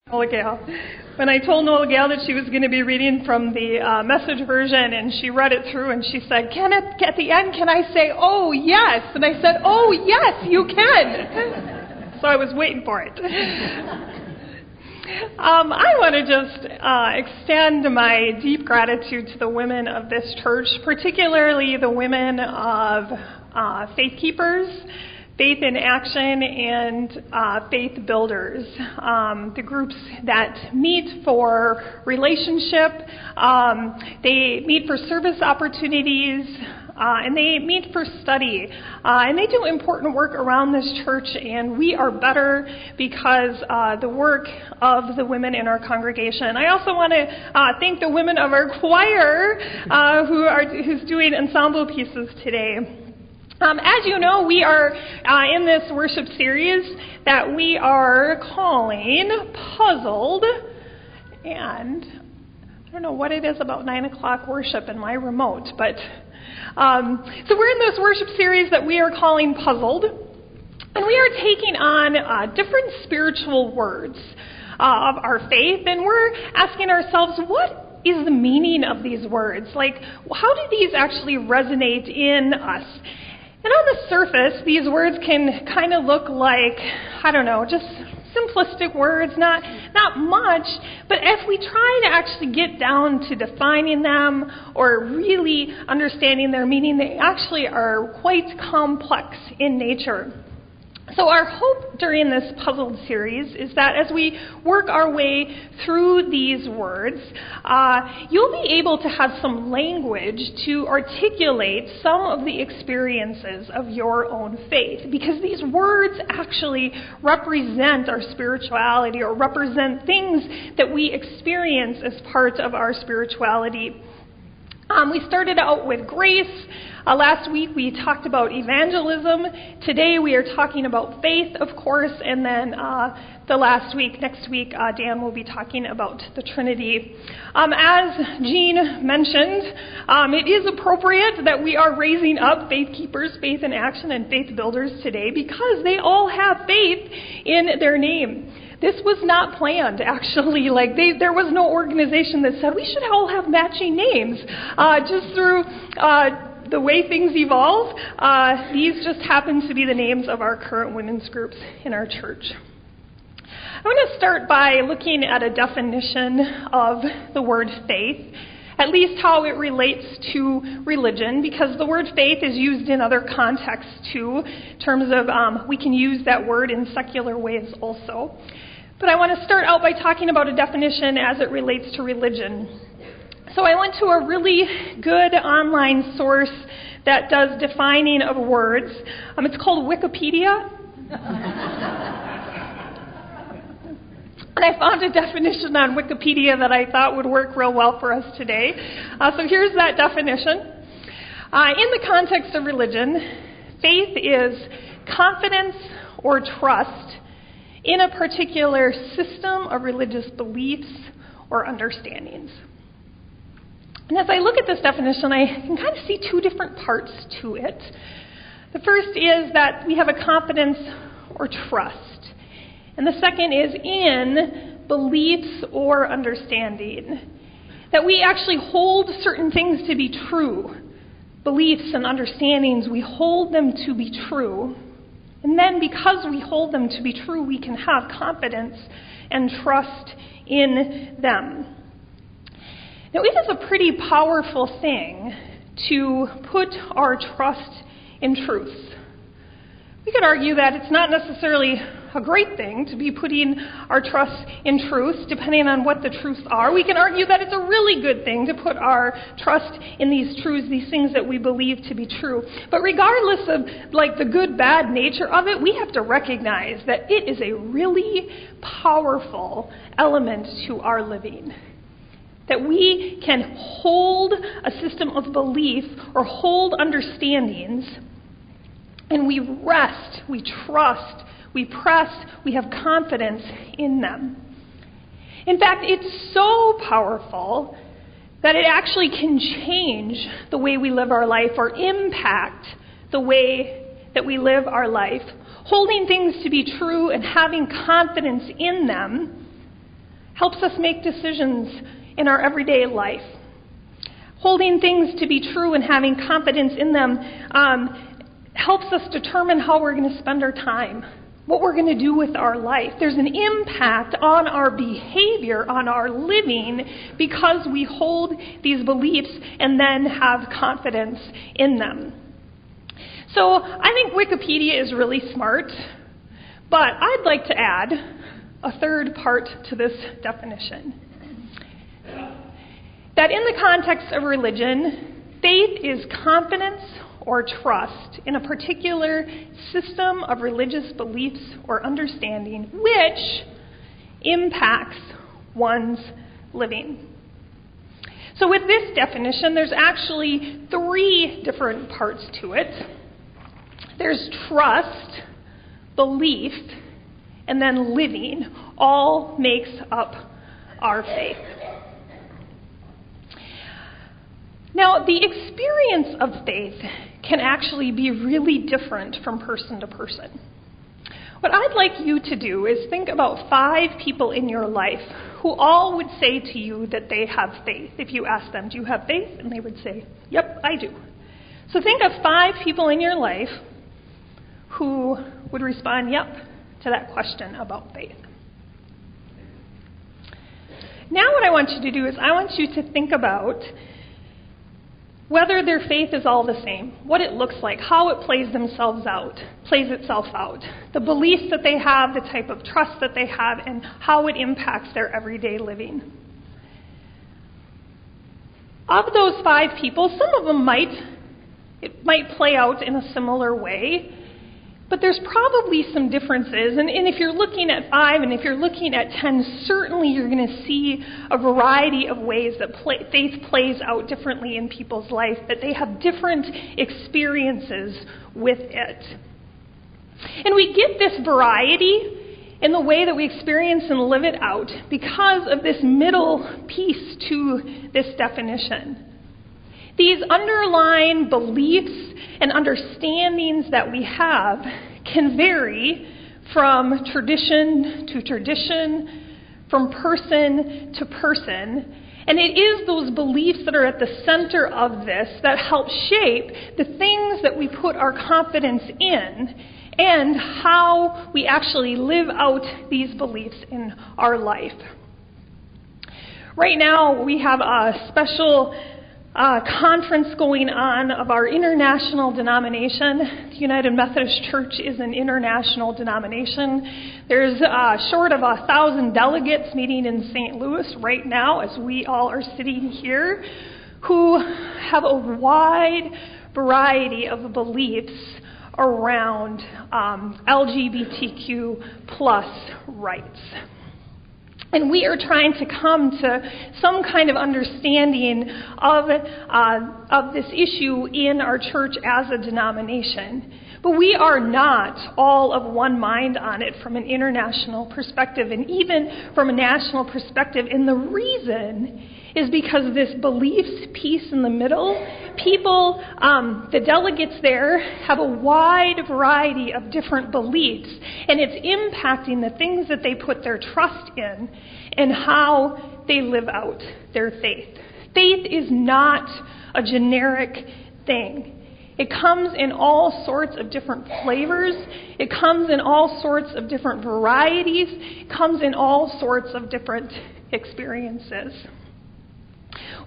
Nola Gale. When I told Nola Gale that she was going to be reading from the Message version, and she read it through, and she said, Kenneth, at the end, can I say, oh, yes? And I said, oh, yes, you can. So I was waiting for it. I want to just extend my deep gratitude to the women of this church, particularly the women of Faith Keepers, Faith in Action, and Faith Builders, the groups that meet for relationship, they meet for service opportunities, and they meet for study. And they do important work around this church, and we are better because the work of the women in our congregation. I also want to thank the women of our choir who's doing ensemble pieces today. As you know, we are in this worship series that we are calling Puzzled, and I don't know what it is about 9 o'clock worship in my remote, but so we're in this worship series that we are calling Puzzled, and we are taking on different spiritual words of our faith, and we're asking ourselves, what is the meaning of these words? Like, how do these actually resonate in us? And on the surface, these words can kind of look like, I don't know, just simplistic words, not much. But if we try to actually get down to defining them or really understanding their meaning, they actually are quite complex in nature. So our hope during this Puzzled series is that as we work our way through these words, you'll be able to have some language to articulate some of the experiences of your own faith, because these words actually represent our spirituality or represent things that we experience as part of our spirituality. We started out with grace. Last week we talked about evangelism. Today we are talking about faith, of course, and then next week, Dan will be talking about the Trinity. As Jean mentioned, it is appropriate that we are raising up Faith Keepers, Faith in Action, and Faith Builders today because they all have faith in their name. This was not planned, actually. There was no organization that said we should all have matching names. Just through the way things evolve, these just happen to be the names of our current women's groups in our church. I want to start by looking at a definition of the word faith, at least how it relates to religion, because the word faith is used in other contexts too, in terms of we can use that word in secular ways also. But I want to start out by talking about a definition as it relates to religion. So I went to a really good online source that does defining of words. It's called Wikipedia. And I found a definition on Wikipedia that I thought would work real well for us today. So here's that definition. In the context of religion, faith is confidence or trust in a particular system of religious beliefs or understandings. And as I look at this definition, I can kind of see two different parts to it. The first is that we have a confidence or trust. And the second is in beliefs or understanding. That we actually hold certain things to be true. Beliefs and understandings, we hold them to be true. And then because we hold them to be true, we can have confidence and trust in them. Now, it is a pretty powerful thing to put our trust in truth. We could argue that it's not necessarily a great thing to be putting our trust in truth, depending on what the truths are. We can argue that it's a really good thing to put our trust in these truths, these things that we believe to be true. But regardless of the good, bad nature of it, we have to recognize that it is a really powerful element to our living. That we can hold a system of belief or hold understandings, and we rest, we trust, we press, we have confidence in them. In fact, it's so powerful that it actually can change the way we live our life or impact the way that we live our life. Holding things to be true and having confidence in them helps us make decisions in our everyday life. Holding things to be true and having confidence in them helps us determine how we're going to spend our time, what we're going to do with our life. There's an impact on our behavior, on our living, because we hold these beliefs and then have confidence in them. So I think Wikipedia is really smart, but I'd like to add a third part to this definition. That in the context of religion, faith is confidence or trust in a particular system of religious beliefs or understanding which impacts one's living. So with this definition, there's actually 3 different parts to it. There's trust, belief, and then living. All makes up our faith. Now, the experience of faith can actually be really different from person to person. What I'd like you to do is think about 5 people in your life who all would say to you that they have faith. If you ask them, do you have faith? And they would say, yep, I do. So think of 5 people in your life who would respond, yep, to that question about faith. Now what I want you to do is I want you to think about whether their faith is all the same, what it looks like, how it plays itself out, the beliefs that they have, the type of trust that they have, and how it impacts their everyday living. Of those 5 people, some of them might play out in a similar way, but there's probably some differences. And if you're looking at 5 and if you're looking at 10, certainly you're going to see a variety of ways that faith plays out differently in people's life, that they have different experiences with it. And we get this variety in the way that we experience and live it out because of this middle piece to this definition. These underlying beliefs and understandings that we have can vary from tradition to tradition, from person to person. And it is those beliefs that are at the center of this that help shape the things that we put our confidence in and how we actually live out these beliefs in our life. Right now, we have a special conference going on of our international denomination. The United Methodist Church is an international denomination. There's short of 1,000 delegates meeting in St. Louis right now as we all are sitting here who have a wide variety of beliefs around LGBTQ plus rights. And we are trying to come to some kind of understanding of this issue in our church as a denomination. But we are not all of one mind on it from an international perspective and even from a national perspective. And the reason is because this beliefs piece in the middle, people, the delegates there have a wide variety of different beliefs, and it's impacting the things that they put their trust in and how they live out their faith. Faith is not a generic thing. It comes in all sorts of different flavors. It comes in all sorts of different varieties. It comes in all sorts of different experiences.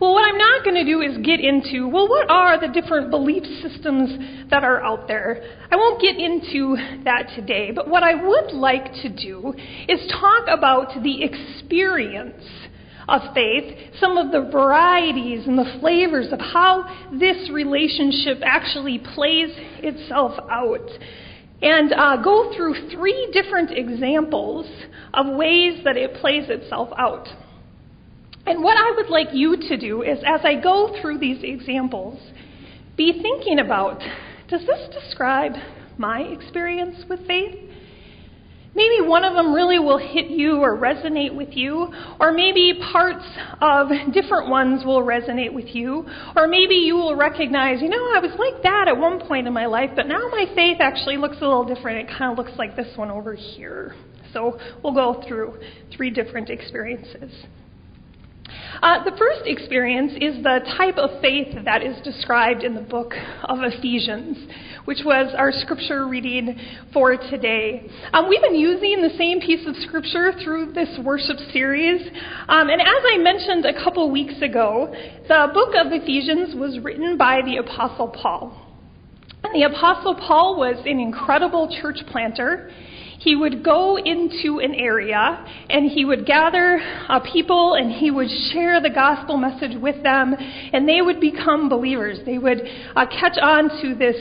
Well, what I'm not going to do is get into, what are the different belief systems that are out there? I won't get into that today, but what I would like to do is talk about the experience of faith, some of the varieties and the flavors of how this relationship actually plays itself out, and go through 3 different examples of ways that it plays itself out. And what I would like you to do is, as I go through these examples, be thinking about, does this describe my experience with faith? Maybe one of them really will hit you or resonate with you, or maybe parts of different ones will resonate with you, or maybe you will recognize, I was like that at one point in my life, but now my faith actually looks a little different. It kind of looks like this one over here. So we'll go through 3 different experiences. The first experience is the type of faith that is described in the book of Ephesians, which was our scripture reading for today. We've been using the same piece of scripture through this worship series. And as I mentioned a couple weeks ago, the book of Ephesians was written by the Apostle Paul. And the Apostle Paul was an incredible church planter. He would go into an area and he would gather people and he would share the gospel message with them, and they would become believers. They would catch on to this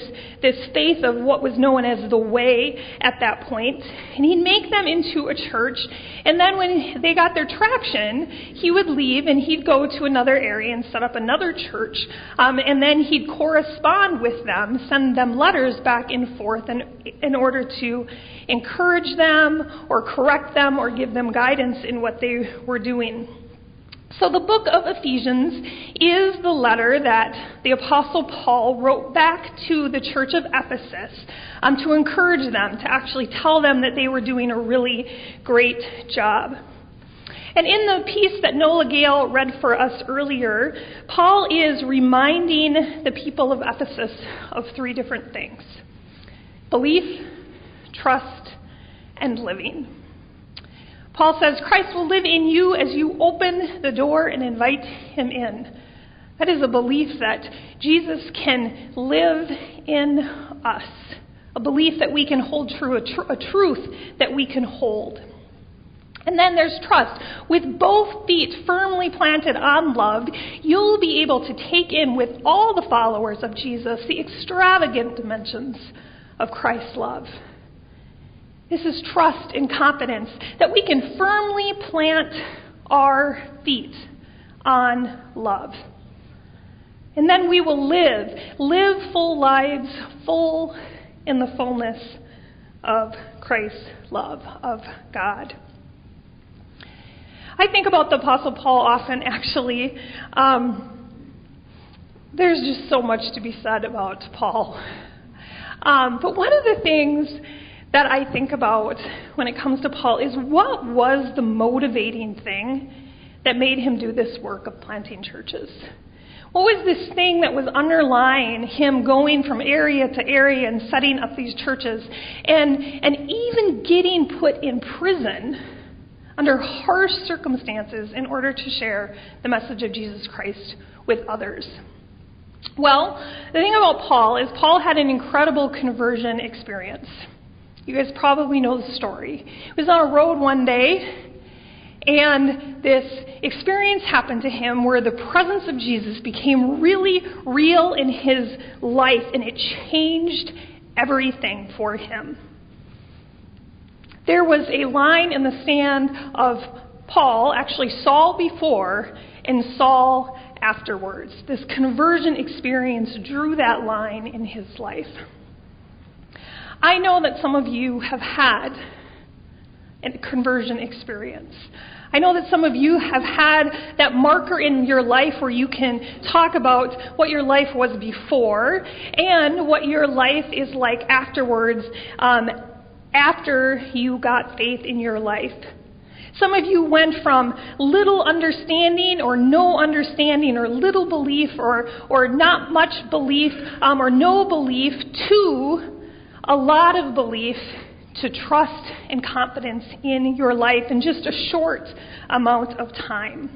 faith of what was known as the way at that point, and he'd make them into a church. And then when they got their traction, he would leave and he'd go to another area and set up another church, and then he'd correspond with them, send them letters back and forth in order to encourage them or correct them or give them guidance in what they were doing. So the book of Ephesians is the letter that the Apostle Paul wrote back to the church of Ephesus to encourage them, to actually tell them that they were doing a really great job. And in the piece that Nola Gale read for us earlier, Paul is reminding the people of Ephesus of 3 different things: belief, trust, and living. Paul says Christ will live in you as you open the door and invite him in. That is a belief that Jesus can live in us, a belief that we can hold true, a truth that we can hold. And then there's trust. With both feet firmly planted on love, you'll be able to take in with all the followers of Jesus the extravagant dimensions of Christ's love. This is trust and confidence that we can firmly plant our feet on love. And then we will live full lives, full in the fullness of Christ's love, of God. I think about the Apostle Paul often, actually. There's just so much to be said about Paul. But one of the things that I think about when it comes to Paul is, what was the motivating thing that made him do this work of planting churches? What was this thing that was underlying him going from area to area and setting up these churches and even getting put in prison under harsh circumstances in order to share the message of Jesus Christ with others? Well, the thing about Paul is Paul had an incredible conversion experience. You guys probably know the story. He was on a road one day, and this experience happened to him where the presence of Jesus became really real in his life, and it changed everything for him. There was a line in the sand of Paul, actually Saul before and Saul afterwards. This conversion experience drew that line in his life. I know that some of you have had a conversion experience. I know that some of you have had that marker in your life where you can talk about what your life was before and what your life is like afterwards, after you got faith in your life. Some of you went from little understanding or no understanding or little belief or not much belief or no belief to a lot of belief, to trust and confidence in your life in just a short amount of time.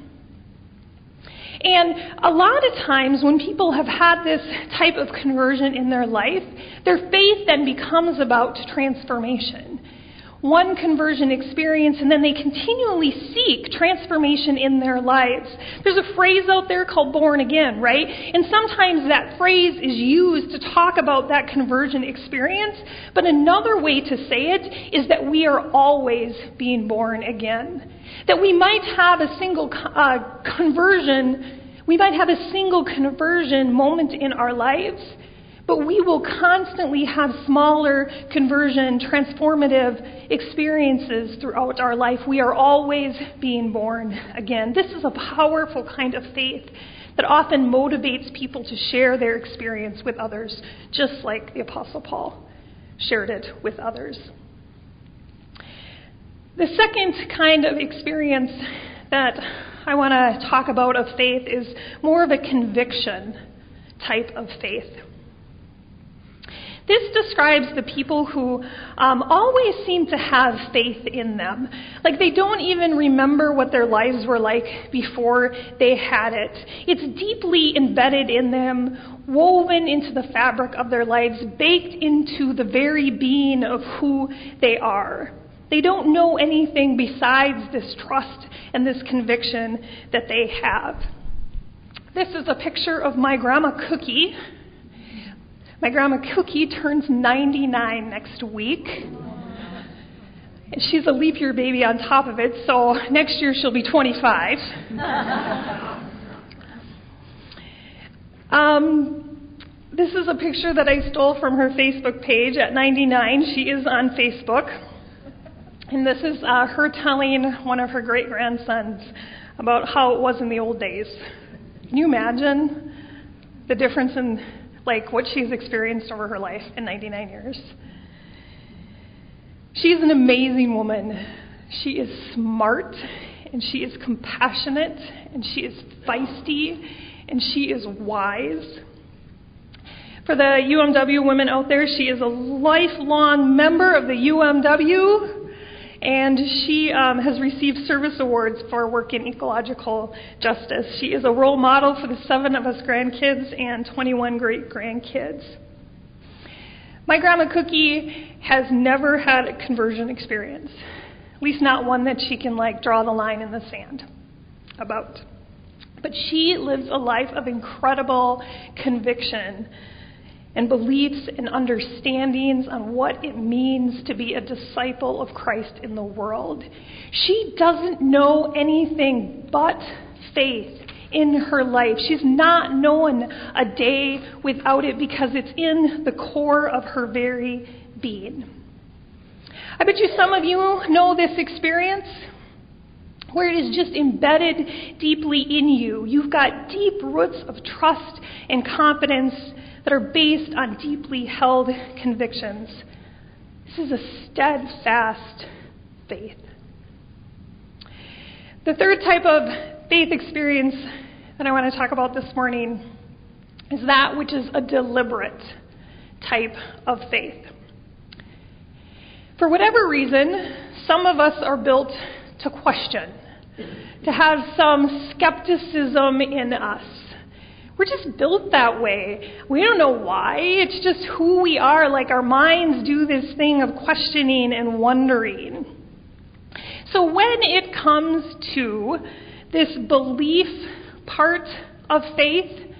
And a lot of times when people have had this type of conversion in their life, their faith then becomes about transformation. One conversion experience, and then they continually seek transformation in their lives. There's a phrase out there called born again, right? And sometimes that phrase is used to talk about that conversion experience, but another way to say it is that we are always being born again. That we might have a single conversion moment in our lives, but we will constantly have smaller conversion, transformative experiences throughout our life. We are always being born again. This is a powerful kind of faith that often motivates people to share their experience with others, just like the Apostle Paul shared it with others. The second kind of experience that I want to talk about of faith is more of a conviction type of faith. This describes the people who always seem to have faith in them. Like they don't even remember what their lives were like before they had it. It's deeply embedded in them, woven into the fabric of their lives, baked into the very being of who they are. They don't know anything besides this trust and this conviction that they have. This is a picture of my grandma Cookie. My grandma Cookie turns 99 next week. And she's a leap year baby on top of it, so next year she'll be 25. This is a picture that I stole from her Facebook page at 99. She is on Facebook. And this is her telling one of her great-grandsons about how it was in the old days. Can you imagine the difference in what she's experienced over her life in 99 years? She's an amazing woman. She is smart, and she is compassionate, and she is feisty, and she is wise. For the UMW women out there, she is a lifelong member of the UMW, and she has received service awards for work in ecological justice. She is a role model for the 7 of us grandkids and 21 great-grandkids. My grandma Cookie has never had a conversion experience, at least not one that she can draw the line in the sand about. But she lives a life of incredible conviction and beliefs and understandings on what it means to be a disciple of Christ in the world. She doesn't know anything but faith in her life. She's not known a day without it because it's in the core of her very being. I bet you some of you know this experience where it is just embedded deeply in you. You've got deep roots of trust and confidence that are based on deeply held convictions. This is a steadfast faith. The third type of faith experience that I want to talk about this morning is that which is a deliberate type of faith. For whatever reason, some of us are built to question, to have some skepticism in us. We're just built that way. We don't know why. It's just who we are. Our minds do this thing of questioning and wondering. So when it comes to this belief part of faith,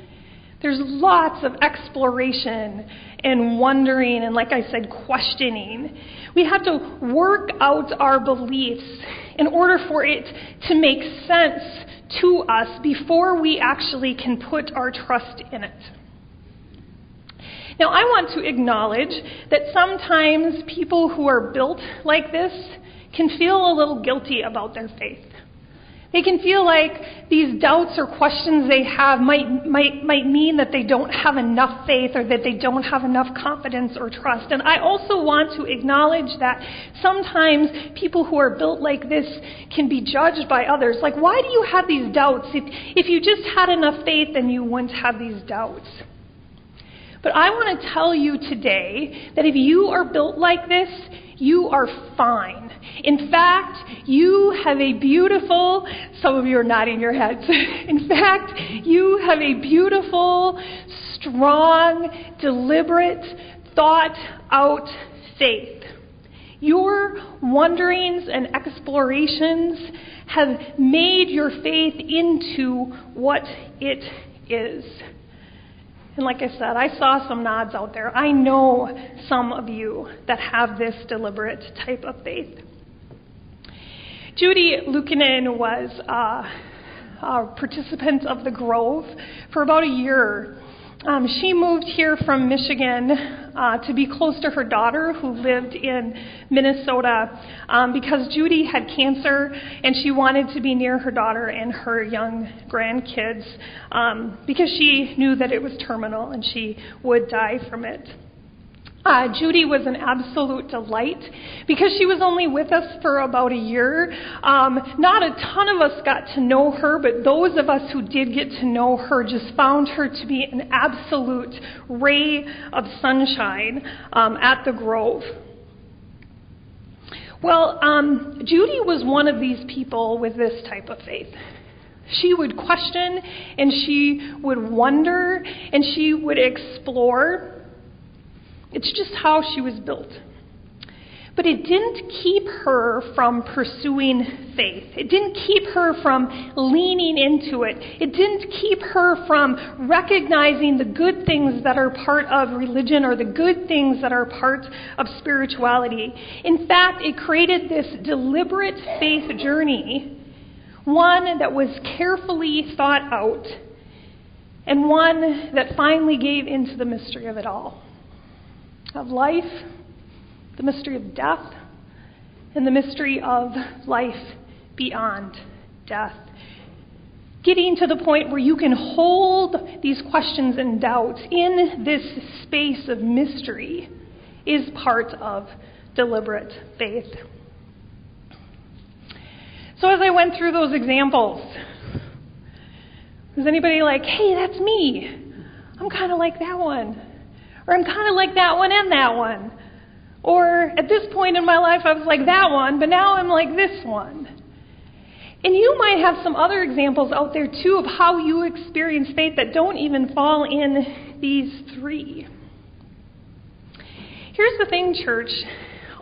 there's lots of exploration and wondering and, like I said, questioning. We have to work out our beliefs in order for it to make sense to us before we actually can put our trust in it. Now, I want to acknowledge that sometimes people who are built like this can feel a little guilty about their faith. They can feel like these doubts or questions they have might mean that they don't have enough faith or that they don't have enough confidence or trust. And I also want to acknowledge that sometimes people who are built like this can be judged by others. Why do you have these doubts? If you just had enough faith, then you wouldn't have these doubts. But I want to tell you today that if you are built like this, you are fine. In fact, you have a beautiful, some of you are nodding your heads. In fact, you have a beautiful, strong, deliberate, thought out faith. Your wanderings and explorations have made your faith into what it is. And like I said, I saw some nods out there. I know some of you that have this deliberate type of faith. Judy Luukkonen was a participant of the Grove for about a year. She moved here from Michigan to be close to her daughter who lived in Minnesota because Judy had cancer and she wanted to be near her daughter and her young grandkids because she knew that it was terminal and she would die from it. Judy was an absolute delight because she was only with us for about a year. Not a ton of us got to know her, but those of us who did get to know her just found her to be an absolute ray of sunshine at the Grove. Well, Judy was one of these people with this type of faith. She would question, and she would wonder, and she would explore. It's just how she was built. But it didn't keep her from pursuing faith. It didn't keep her from leaning into it. It didn't keep her from recognizing the good things that are part of religion or the good things that are part of spirituality. In fact, it created this deliberate faith journey, one that was carefully thought out, and one that finally gave into the mystery of it all. Of life, the mystery of death, and the mystery of life beyond death. Getting to the point where you can hold these questions and doubts in this space of mystery is part of deliberate faith. So as I went through those examples, was anybody like, hey, that's me. I'm kind of like that one. Or I'm kind of like that one and that one. Or at this point in my life, I was like that one, but now I'm like this one. And you might have some other examples out there, too, of how you experience faith that don't even fall in these three. Here's the thing, church.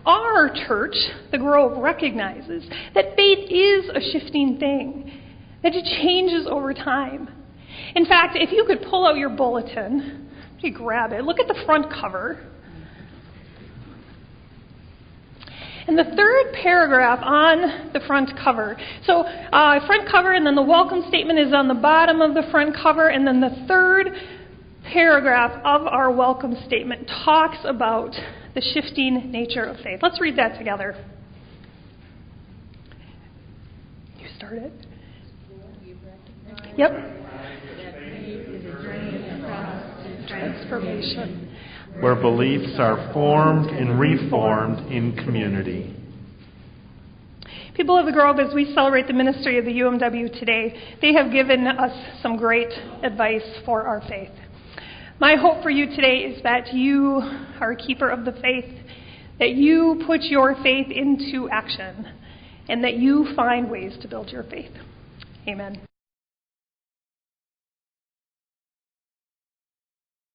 Our church, the Grove, recognizes that faith is a shifting thing, that it changes over time. In fact, if you could pull out your bulletin, you grab it. Look at the front cover. And the third paragraph on the front cover. So front cover, and then the welcome statement is on the bottom of the front cover. And then the third paragraph of our welcome statement talks about the shifting nature of faith. Let's read that together. You started? Yep. Transformation. Where beliefs are formed and reformed in community. People of the Grove, as we celebrate the ministry of the UMW today, they have given us some great advice for our faith. My hope for you today is that you are a keeper of the faith, that you put your faith into action, and that you find ways to build your faith. Amen.